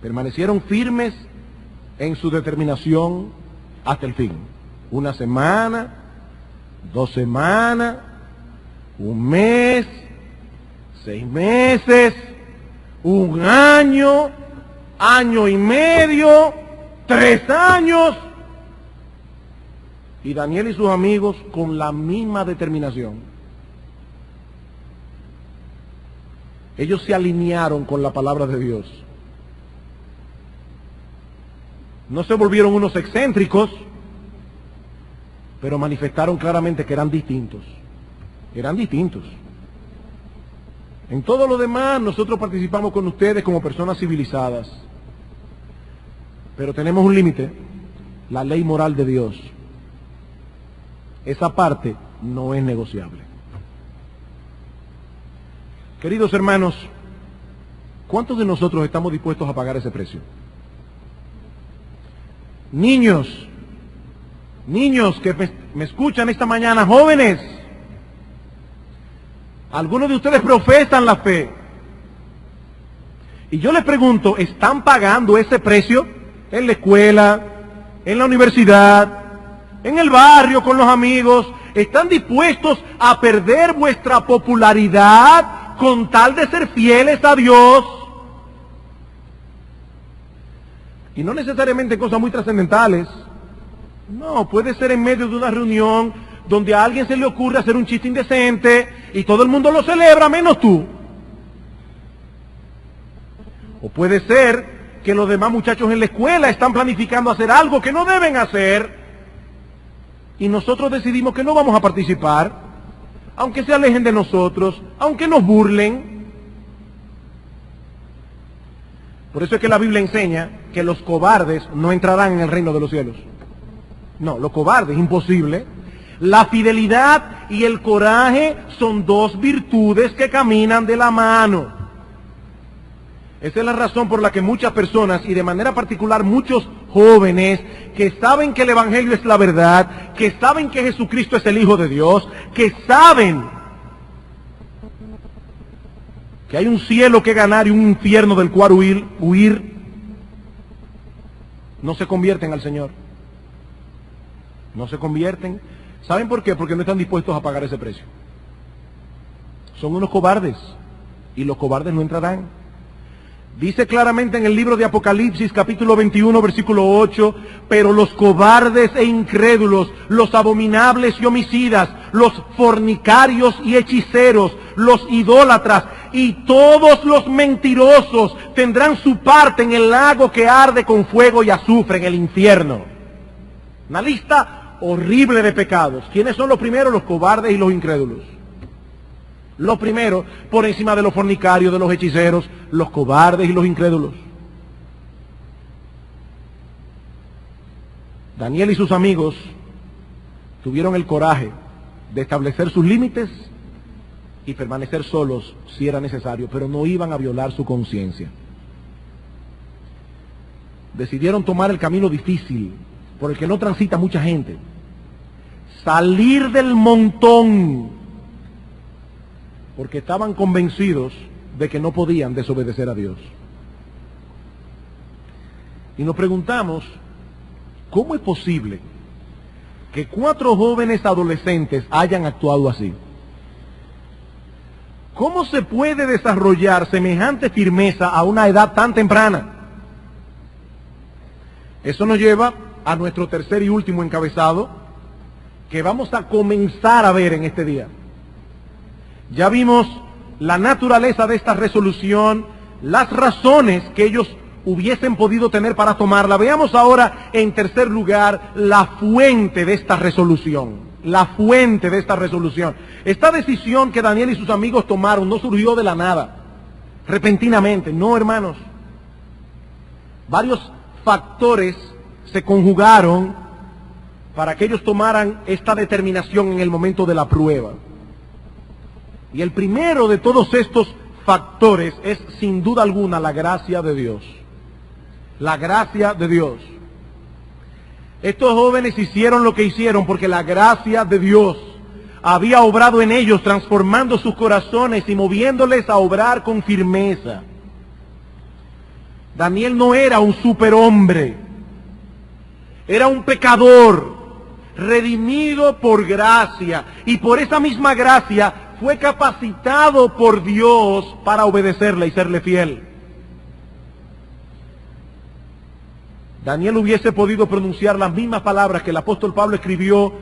Permanecieron firmes en su determinación hasta el fin. 1 semana, 2 semanas, 1 mes, 6 meses, 1 año, 1 año y medio, 3 años. Y Daniel y sus amigos con la misma determinación. Ellos se alinearon con la palabra de Dios. No se volvieron unos excéntricos, pero manifestaron claramente que eran distintos. Eran distintos. En todo lo demás, nosotros participamos con ustedes como personas civilizadas. Pero tenemos un límite, la ley moral de Dios. Esa parte no es negociable. Queridos hermanos, ¿cuántos de nosotros estamos dispuestos a pagar ese precio? Niños que me escuchan esta mañana, jóvenes, algunos de ustedes profesan la fe. Y yo les pregunto, ¿están pagando ese precio en la escuela, en la universidad, en el barrio, con los amigos? ¿Están dispuestos a perder vuestra popularidad con tal de ser fieles a Dios? Y no necesariamente cosas muy trascendentales. No, puede ser en medio de una reunión donde a alguien se le ocurre hacer un chiste indecente y todo el mundo lo celebra menos tú. O puede ser que los demás muchachos en la escuela están planificando hacer algo que no deben hacer y nosotros decidimos que no vamos a participar, aunque se alejen de nosotros, aunque nos burlen. Por eso es que la Biblia enseña que los cobardes no entrarán en el reino de los cielos. No, los cobardes, imposible. La fidelidad y el coraje son dos virtudes que caminan de la mano. Esa es la razón por la que muchas personas, y de manera particular muchos jóvenes, que saben que el Evangelio es la verdad, que saben que Jesucristo es el Hijo de Dios, que saben que hay un cielo que ganar y un infierno del cual huir, no se convierten al Señor. No se convierten. ¿Saben por qué? Porque no están dispuestos a pagar ese precio. Son unos cobardes, y los cobardes no entrarán. Dice claramente en el libro de Apocalipsis, capítulo 21, versículo 8, pero los cobardes e incrédulos, los abominables y homicidas, los fornicarios y hechiceros, los idólatras y todos los mentirosos tendrán su parte en el lago que arde con fuego y azufre, en el infierno. Una lista horrible de pecados. ¿Quiénes son los primeros? Los cobardes y los incrédulos. Los primeros, por encima de los fornicarios, de los hechiceros, los cobardes y los incrédulos. Daniel y sus amigos tuvieron el coraje de establecer sus límites y permanecer solos si era necesario, pero no iban a violar su conciencia. Decidieron tomar el camino difícil, por el que no transita mucha gente. Salir del montón, porque estaban convencidos de que no podían desobedecer a Dios. Y nos preguntamos, ¿cómo es posible que 4 jóvenes adolescentes hayan actuado así? ¿Cómo se puede desarrollar semejante firmeza a una edad tan temprana? Eso nos lleva a nuestro tercer y último encabezado, que vamos a comenzar a ver en este día. Ya vimos la naturaleza de esta resolución, las razones que ellos hubiesen podido tener para tomarla. Veamos ahora, en tercer lugar, la fuente de esta resolución. La fuente de esta resolución. Esta decisión que Daniel y sus amigos tomaron no surgió de la nada, repentinamente. No, hermanos. Varios factores se conjugaron para que ellos tomaran esta determinación en el momento de la prueba. Y el primero de todos estos factores es, sin duda alguna, la gracia de Dios. La gracia de Dios. Estos jóvenes hicieron lo que hicieron porque la gracia de Dios había obrado en ellos, transformando sus corazones y moviéndoles a obrar con firmeza. Daniel no era un superhombre, era un pecador, redimido por gracia, y por esa misma gracia fue capacitado por Dios para obedecerle y serle fiel. Daniel hubiese podido pronunciar las mismas palabras que el apóstol Pablo escribió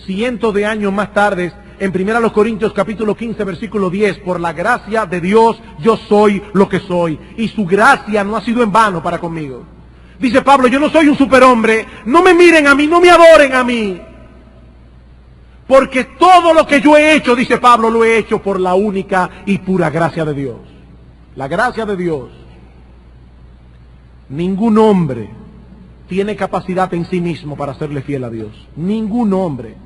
cientos de años más tarde en 1 Corintios capítulo 15 versículo 10, por la gracia de Dios yo soy lo que soy, y su gracia no ha sido en vano para conmigo. Dice Pablo, yo no soy un superhombre, no me miren a mí, no me adoren a mí, porque todo lo que yo he hecho, dice Pablo, lo he hecho por la única y pura gracia de Dios. La gracia de Dios. Ningún hombre tiene capacidad en sí mismo para serle fiel a Dios. Ningún hombre.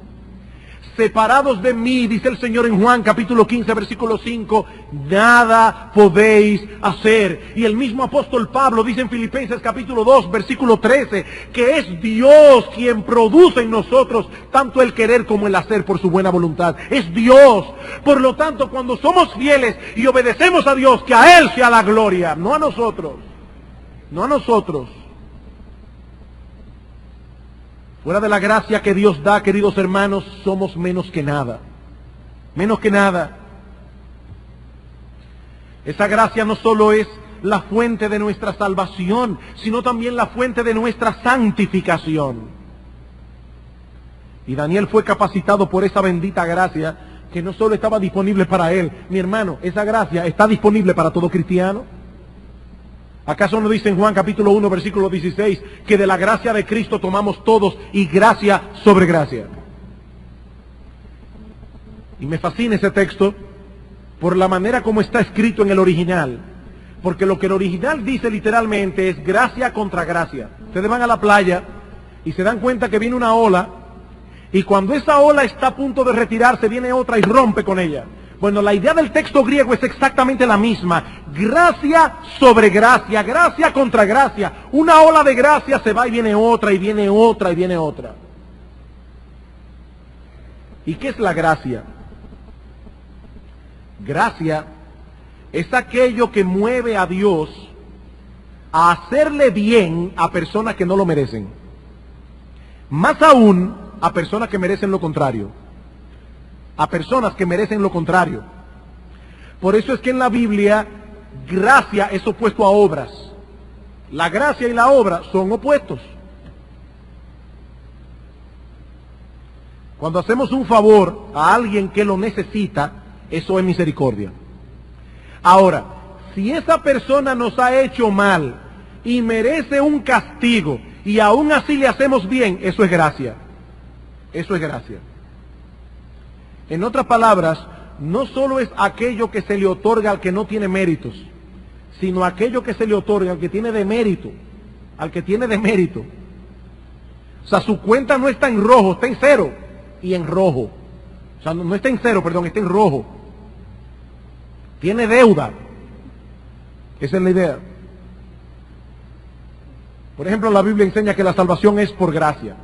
Separados de mí, dice el Señor en Juan capítulo 15 versículo 5, nada podéis hacer. Y el mismo apóstol Pablo dice en Filipenses capítulo 2 versículo 13, que es Dios quien produce en nosotros tanto el querer como el hacer por su buena voluntad. Es Dios. Por lo tanto, cuando somos fieles y obedecemos a Dios, que a Él sea la gloria, no a nosotros. No a nosotros. Fuera de la gracia que Dios da, queridos hermanos, somos menos que nada. Menos que nada. Esa gracia no solo es la fuente de nuestra salvación, sino también la fuente de nuestra santificación. Y Daniel fue capacitado por esa bendita gracia que no solo estaba disponible para él. Mi hermano, esa gracia está disponible para todo cristiano. ¿Acaso no dice en Juan capítulo 1, versículo 16, que de la gracia de Cristo tomamos todos y gracia sobre gracia? Y me fascina ese texto por la manera como está escrito en el original. Porque lo que el original dice literalmente es gracia contra gracia. Ustedes van a la playa y se dan cuenta que viene una ola, y cuando esa ola está a punto de retirarse, viene otra y rompe con ella. Bueno, la idea del texto griego es exactamente la misma. Gracia sobre gracia, gracia contra gracia. Una ola de gracia se va y viene otra, y viene otra, y viene otra. ¿Y qué es la gracia? Gracia es aquello que mueve a Dios a hacerle bien a personas que no lo merecen. Más aún a personas que merecen lo contrario. A personas que merecen lo contrario. Por eso es que en la Biblia, gracia es opuesto a obras. La gracia y la obra son opuestos. Cuando hacemos un favor a alguien que lo necesita, eso es misericordia. Ahora, si esa persona nos ha hecho mal y merece un castigo y aún así le hacemos bien, eso es gracia. Eso es gracia. En otras palabras, no solo es aquello que se le otorga al que no tiene méritos, sino aquello que se le otorga al que tiene de mérito, al que tiene de mérito. O sea, su cuenta no está en rojo, está en cero y en rojo. O sea, no está en cero, perdón, está en rojo. Tiene deuda. Esa es la idea. Por ejemplo, la Biblia enseña que la salvación es por gracia.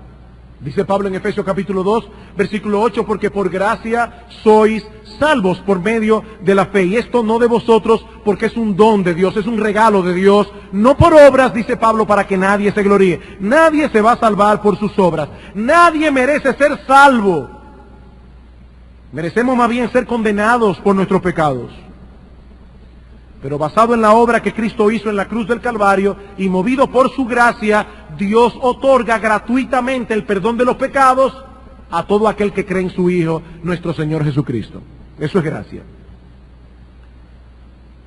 Dice Pablo en Efesios capítulo 2, versículo 8, porque por gracia sois salvos por medio de la fe. Y esto no de vosotros, porque es un don de Dios, es un regalo de Dios. No por obras, dice Pablo, para que nadie se gloríe. Nadie se va a salvar por sus obras. Nadie merece ser salvo. Merecemos más bien ser condenados por nuestros pecados. Pero basado en la obra que Cristo hizo en la cruz del Calvario y movido por su gracia, Dios otorga gratuitamente el perdón de los pecados a todo aquel que cree en su Hijo, nuestro Señor Jesucristo. Eso es gracia.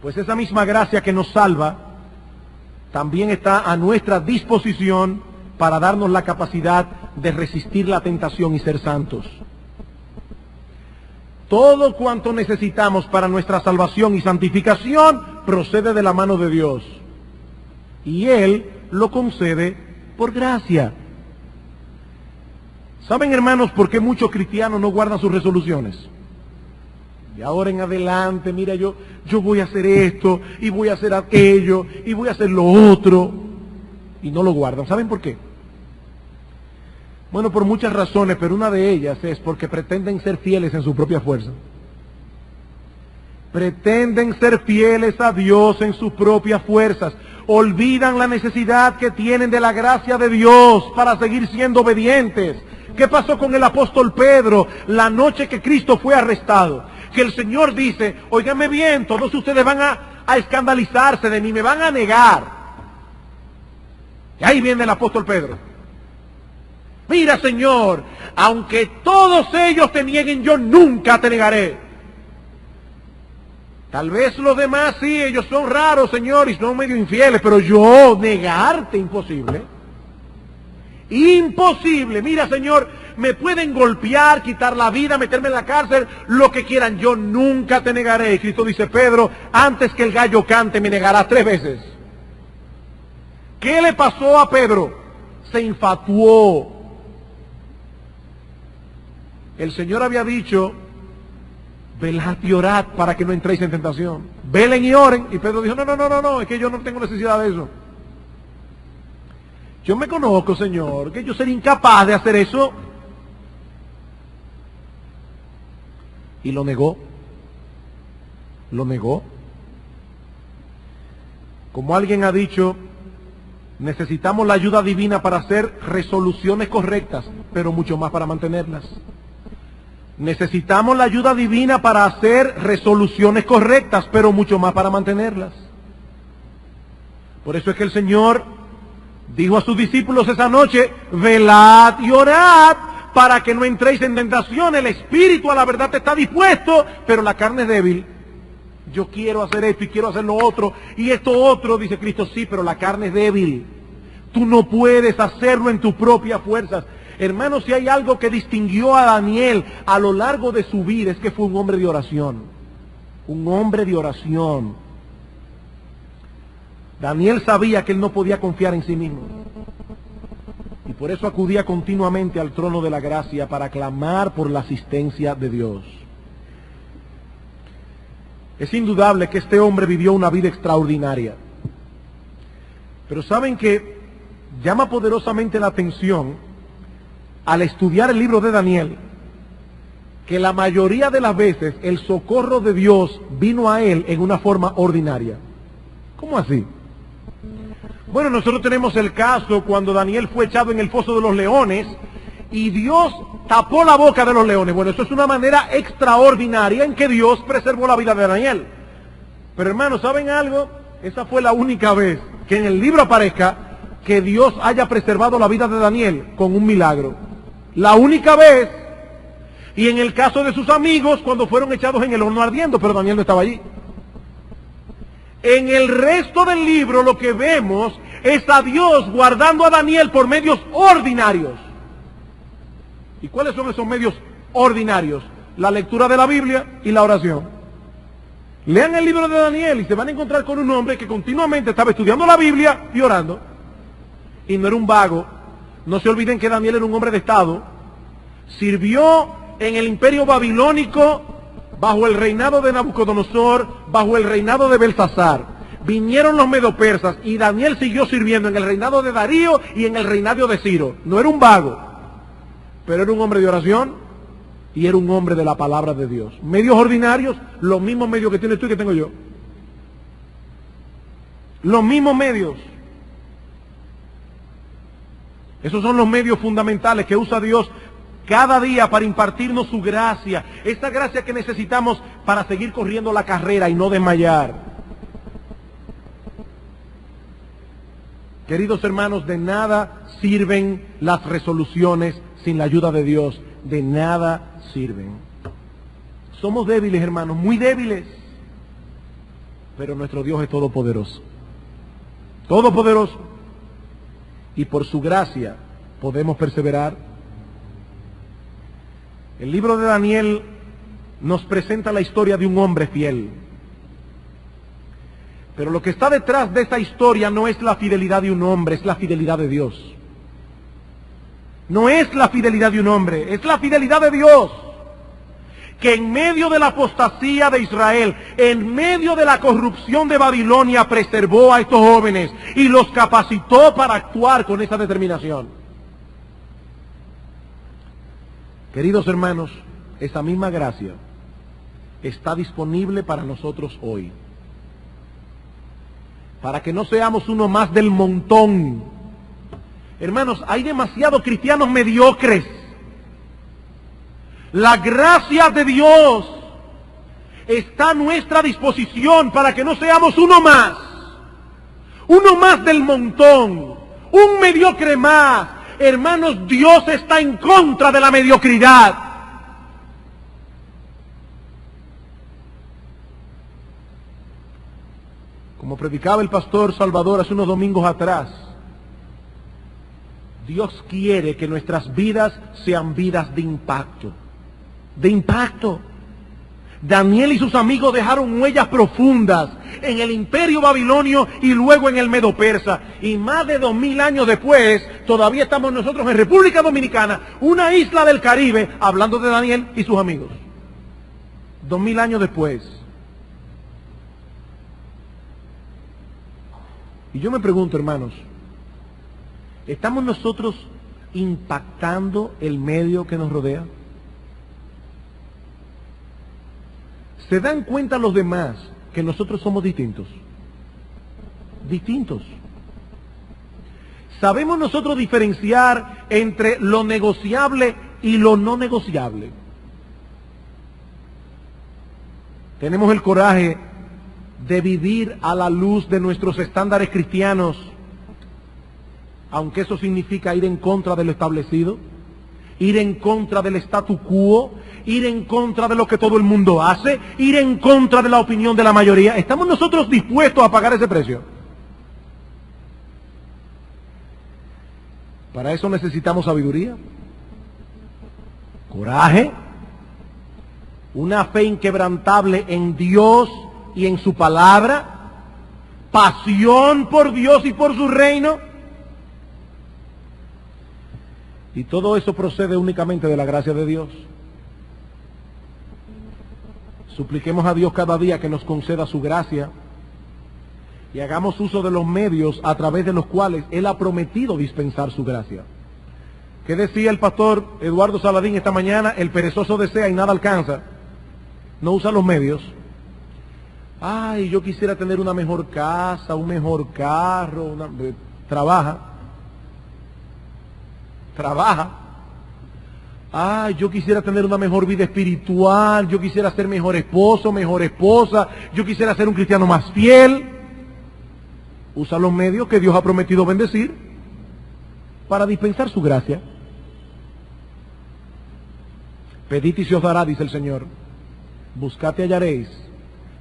Pues esa misma gracia que nos salva también está a nuestra disposición para darnos la capacidad de resistir la tentación y ser santos. Todo cuanto necesitamos para nuestra salvación y santificación procede de la mano de Dios. Y Él lo concede por gracia. ¿Saben, hermanos, por qué muchos cristianos no guardan sus resoluciones? Y ahora en adelante, mira, yo voy a hacer esto, y voy a hacer aquello, y voy a hacer lo otro. Y no lo guardan. ¿Saben por qué? Bueno, por muchas razones, pero una de ellas es porque pretenden ser fieles en su propia fuerza. Pretenden ser fieles a Dios en sus propias fuerzas. Olvidan la necesidad que tienen de la gracia de Dios para seguir siendo obedientes. ¿Qué pasó con el apóstol Pedro la noche que Cristo fue arrestado? Que el Señor dice, óigame bien, todos ustedes van a escandalizarse de mí, me van a negar. Y ahí viene el apóstol Pedro. Mira, Señor, aunque todos ellos te nieguen, yo nunca te negaré. Tal vez los demás sí, ellos son raros, Señor, y son medio infieles, pero yo negarte, imposible. Imposible. Mira, Señor, me pueden golpear, quitar la vida, meterme en la cárcel, lo que quieran, yo nunca te negaré. Y Cristo dice, Pedro, antes que el gallo cante, me negarás 3 veces. ¿Qué le pasó a Pedro? Se infatuó. El Señor había dicho, velad y orad para que no entréis en tentación. Velen y oren. Y Pedro dijo, no, es que yo no tengo necesidad de eso. Yo me conozco, Señor, que yo sería incapaz de hacer eso. Y lo negó. Lo negó. Como alguien ha dicho, Necesitamos la ayuda divina para hacer resoluciones correctas, pero mucho más para mantenerlas. Necesitamos la ayuda divina para hacer resoluciones correctas, pero mucho más para mantenerlas. Por eso es que el Señor dijo a sus discípulos esa noche: velad y orad para que no entréis en tentación. El espíritu a la verdad está dispuesto, pero la carne es débil. Yo quiero hacer esto y quiero hacer lo otro y esto otro, dice Cristo. Sí, pero la carne es débil. Tú no puedes hacerlo en tus propias fuerzas. Hermanos, si hay algo que distinguió a Daniel a lo largo de su vida, es que fue un hombre de oración. Un hombre de oración. Daniel sabía que él no podía confiar en sí mismo. Y por eso acudía continuamente al trono de la gracia para clamar por la asistencia de Dios. Es indudable que este hombre vivió una vida extraordinaria. Pero saben que llama poderosamente la atención al estudiar el libro de Daniel, que la mayoría de las veces el socorro de Dios vino a él en una forma ordinaria. ¿Cómo así? Bueno, nosotros tenemos el caso cuando Daniel fue echado en el foso de los leones y Dios tapó la boca de los leones. Bueno, eso es una manera extraordinaria en que Dios preservó la vida de Daniel. Pero hermanos, ¿saben algo? Esa fue la única vez que en el libro aparezca que Dios haya preservado la vida de Daniel con un milagro. La única vez. Y en el caso de sus amigos, cuando fueron echados en el horno ardiendo, pero Daniel no estaba allí. En el resto del libro lo que vemos es a Dios guardando a Daniel por medios ordinarios. ¿Y cuáles son esos medios ordinarios? La lectura de la Biblia y la oración. Lean el libro de Daniel y se van a encontrar con un hombre que continuamente estaba estudiando la Biblia y orando. Y no era un vago. No se olviden que Daniel era un hombre de Estado. Sirvió en el imperio babilónico bajo el reinado de Nabucodonosor, bajo el reinado de Belsasar. Vinieron los medopersas y Daniel siguió sirviendo en el reinado de Darío y en el reinado de Ciro. No era un vago, pero era un hombre de oración y era un hombre de la palabra de Dios. Medios ordinarios, los mismos medios que tienes tú y que tengo yo. Los mismos medios. Esos son los medios fundamentales que usa Dios cada día para impartirnos su gracia. Esta gracia que necesitamos para seguir corriendo la carrera y no desmayar. Queridos hermanos, de nada sirven las resoluciones sin la ayuda de Dios. De nada sirven. Somos débiles, hermanos, muy débiles. Pero nuestro Dios es todopoderoso. Todopoderoso. Y por su gracia podemos perseverar. El libro de Daniel nos presenta la historia de un hombre fiel. Pero lo que está detrás de esta historia no es la fidelidad de un hombre, es la fidelidad de Dios. No es la fidelidad de un hombre, es la fidelidad de Dios. Que en medio de la apostasía de Israel, en medio de la corrupción de Babilonia, preservó a estos jóvenes y los capacitó para actuar con esa determinación. Queridos hermanos, esa misma gracia está disponible para nosotros hoy. Para que no seamos uno más del montón. Hermanos, hay demasiados cristianos mediocres. La gracia de Dios está a nuestra disposición para que no seamos uno más del montón, un mediocre más. Hermanos, Dios está en contra de la mediocridad. Como predicaba el pastor Salvador hace unos domingos atrás, Dios quiere que nuestras vidas sean vidas de impacto. De impacto. Daniel y sus amigos dejaron huellas profundas en el imperio babilonio y luego en el medo persa. Y más de 2000 años después, todavía estamos nosotros en República Dominicana, una isla del Caribe, hablando de Daniel y sus amigos. 2000 años después. Y yo me pregunto, hermanos, ¿estamos nosotros impactando el medio que nos rodea? ¿Se dan cuenta los demás que nosotros somos distintos? Distintos. ¿Sabemos nosotros diferenciar entre lo negociable y lo no negociable? ¿Tenemos el coraje de vivir a la luz de nuestros estándares cristianos, aunque eso significa ir en contra de lo establecido, ir en contra del statu quo, ir en contra de lo que todo el mundo hace, ir en contra de la opinión de la mayoría? ¿Estamos nosotros dispuestos a pagar ese precio? Para eso necesitamos sabiduría, coraje, una fe inquebrantable en Dios y en su palabra, pasión por Dios y por su reino. Y todo eso procede únicamente de la gracia de Dios. Supliquemos a Dios cada día que nos conceda su gracia y hagamos uso de los medios a través de los cuales Él ha prometido dispensar su gracia. ¿Qué decía el pastor Eduardo Saladín esta mañana? El perezoso desea y nada alcanza. No usa los medios. Ay, yo quisiera tener una mejor casa, un mejor carro. Trabaja. Ay, yo quisiera tener una mejor vida espiritual. Yo quisiera ser mejor esposo, mejor esposa. Yo quisiera ser un cristiano más fiel. Usa los medios que Dios ha prometido bendecir para dispensar su gracia. Pedid y se os dará, dice el Señor. Buscad y hallaréis.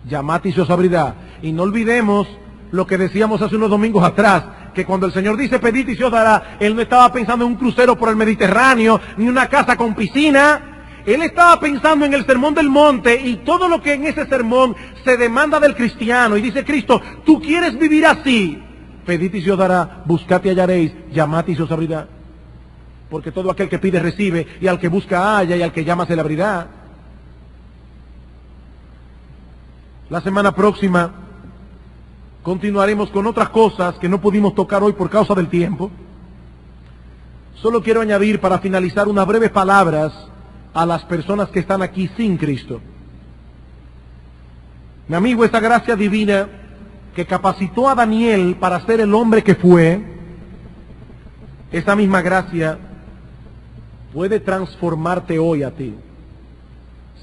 Llamad y se os abrirá. Y no olvidemos lo que decíamos hace unos domingos atrás, que cuando el Señor dice pedid y se os dará, Él no estaba pensando en un crucero por el Mediterráneo, ni una casa con piscina. Él estaba pensando en el Sermón del Monte y todo lo que en ese sermón se demanda del cristiano. Y dice Cristo, tú quieres vivir así. Pedid y se os dará, buscad y hallaréis, llamad y se os abrirá. Porque todo aquel que pide recibe, y al que busca halla, y al que llama se le abrirá. La semana próxima continuaremos con otras cosas que no pudimos tocar hoy por causa del tiempo. Solo quiero añadir para finalizar unas breves palabras a las personas que están aquí sin Cristo. Mi amigo, esta gracia divina que capacitó a Daniel para ser el hombre que fue, esa misma gracia puede transformarte hoy a ti,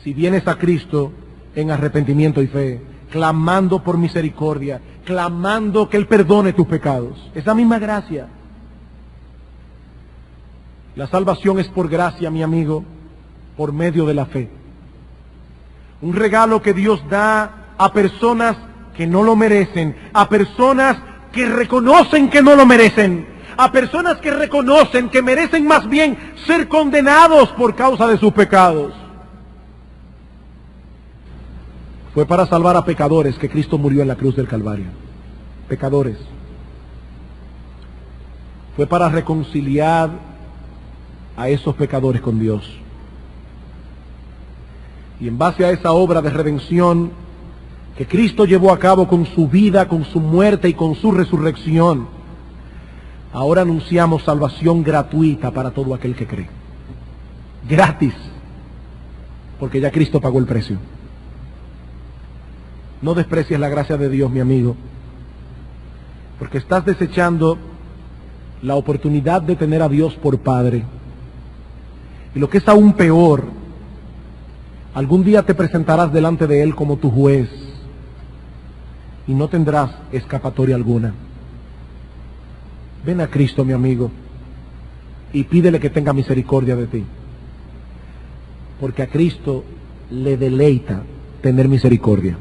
si vienes a Cristo en arrepentimiento y fe, clamando por misericordia, clamando que Él perdone tus pecados. Esa misma gracia. La salvación es por gracia, mi amigo, por medio de la fe. Un regalo que Dios da a personas que no lo merecen, a personas que reconocen que no lo merecen, a personas que reconocen que merecen más bien ser condenados por causa de sus pecados. Fue para salvar a pecadores que Cristo murió en la cruz del Calvario. Pecadores. Fue para reconciliar a esos pecadores con Dios. Y en base a esa obra de redención que Cristo llevó a cabo con su vida, con su muerte y con su resurrección, ahora anunciamos salvación gratuita para todo aquel que cree. Gratis. Porque ya Cristo pagó el precio. No desprecies la gracia de Dios, mi amigo, porque estás desechando la oportunidad de tener a Dios por Padre. Y lo que es aún peor, algún día te presentarás delante de Él como tu juez y no tendrás escapatoria alguna. Ven a Cristo, mi amigo, y pídele que tenga misericordia de ti, porque a Cristo le deleita tener misericordia.